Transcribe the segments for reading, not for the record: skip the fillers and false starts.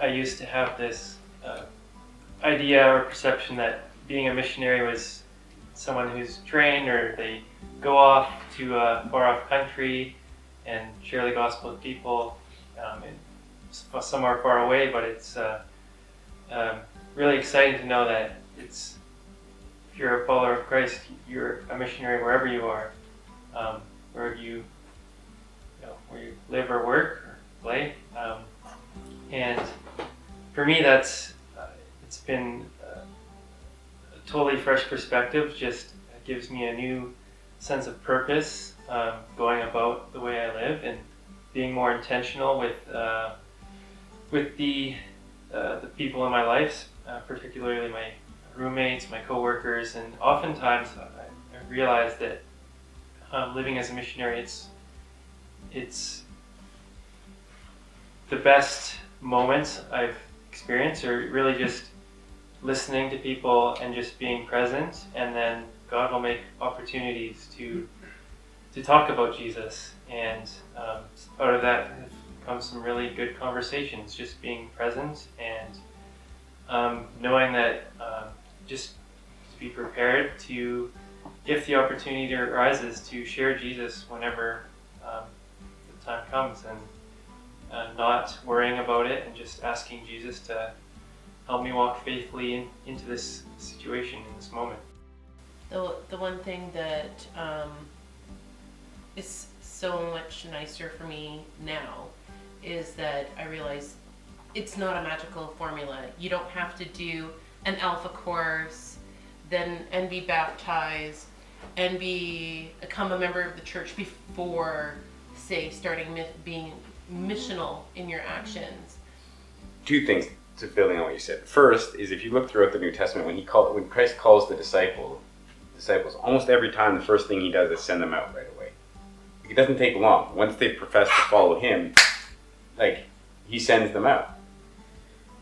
I used to have this idea or perception that being a missionary was someone who's trained, or they go off to a far off country and share the gospel with people somewhere far away. But it's really exciting to know that if you're a follower of Christ, you're a missionary wherever you are, wherever you where you live or work or play. And for me, it's been a totally fresh perspective. Just gives me a new sense of purpose, going about the way I live and being more intentional with the people in my life, particularly my roommates, my coworkers. And oftentimes I realize that living as a missionary, it's the best moments I've experienced are really just listening to people and just being present, and then God will make opportunities to talk about Jesus, and out of that have come some really good conversations, just being present and knowing that just to be prepared to, if the opportunity arises, to share Jesus whenever the time comes, and not worrying about it, and just asking Jesus to help me walk faithfully into this situation, in this moment. The one thing that is so much nicer for me now is that I realize it's not a magical formula. You don't have to do an Alpha course, and be baptized, and become a member of the church before, say, starting being missional in your actions. Two things to building on what you said. First is, if you look throughout the New Testament, when Christ calls the disciples, almost every time the first thing he does is send them out right away. It doesn't take long. Once they profess to follow him, he sends them out.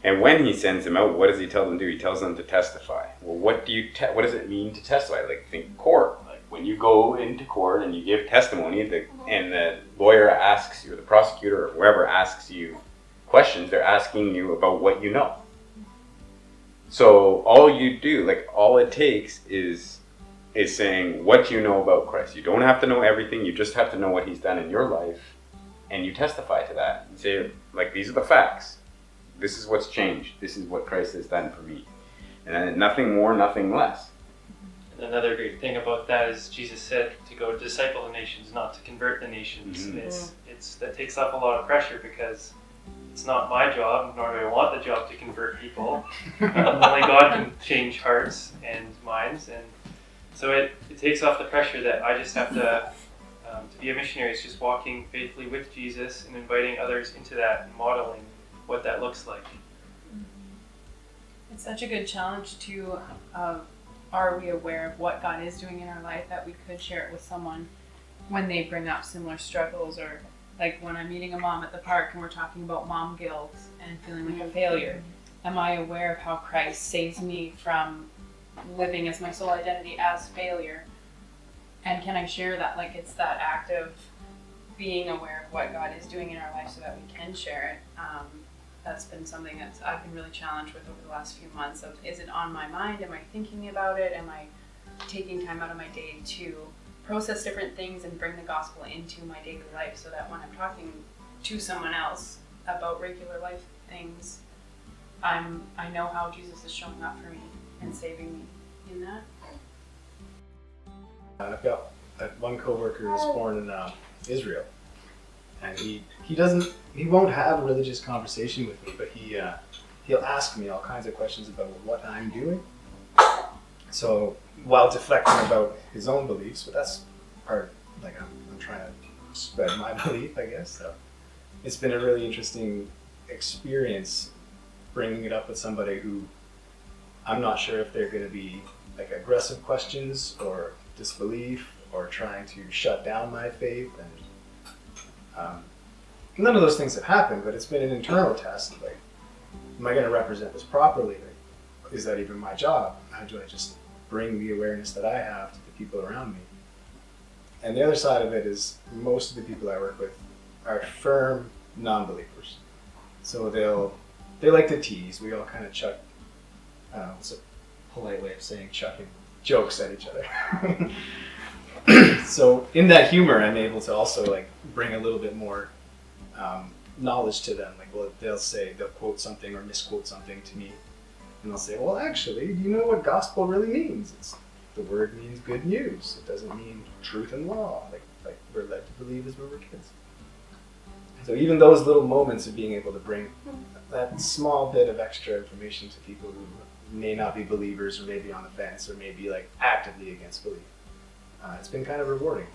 And when he sends them out, what does he tell them to do? He tells them to testify. Well, what does it mean to testify? Think court. When you go into court and you give testimony, and the lawyer asks you, or the prosecutor, or whoever asks you questions, they're asking you about what you know. So all you do, all it takes is saying what you know about Christ. You don't have to know everything. You just have to know what he's done in your life, and you testify to that. And say, these are the facts. This is what's changed. This is what Christ has done for me. And nothing more, nothing less. And another great thing about that is Jesus said to go disciple the nations, not to convert the nations. Mm-hmm. That takes off a lot of pressure, because it's not my job, nor do I want the job to convert people. Only God can change hearts and minds, and so it takes off the pressure that I just have to be a missionary. It's just walking faithfully with Jesus and inviting others into that and modeling what that looks like. It's such a good challenge to, are we aware of what God is doing in our life, that we could share it with someone when they bring up similar struggles, or when I'm meeting a mom at the park and we're talking about mom guilt and feeling like a failure. Am I aware of how Christ saves me from living as my sole identity as failure? And can I share that? It's that act of being aware of what God is doing in our life so that we can share it. That's been something that I've been really challenged with over the last few months. Is it on my mind? Am I thinking about it? Am I taking time out of my day to process different things and bring the gospel into my daily life, so that when I'm talking to someone else about regular life things, I know how Jesus is showing up for me and saving me in that. I've got one coworker who's born in Israel, and he won't have a religious conversation with me, but he'll ask me all kinds of questions about what I'm doing. So while deflecting about his own beliefs, but that's part, I'm trying to spread my belief, I guess. So it's been a really interesting experience bringing it up with somebody who I'm not sure if they're going to be aggressive questions or disbelief or trying to shut down my faith, and none of those things have happened, but it's been an internal test. Am I going to represent this properly? Is that even my job? How do I just bring the awareness that I have to the people around me? And the other side of it is, most of the people I work with are firm non-believers. So they'll they like to tease. We all kind of chuck. What's a polite way of saying chucking jokes at each other? So in that humor, I'm able to also like bring a little bit more knowledge to them. Like, well, they'll quote something or misquote something to me, and they'll say, well, actually, do you know what gospel really means? The word means good news. It doesn't mean truth and law, like we're led to believe as when we're kids. So even those little moments of being able to bring that small bit of extra information to people who may not be believers, or may be on the fence, or may be like actively against belief, it's been kind of rewarding.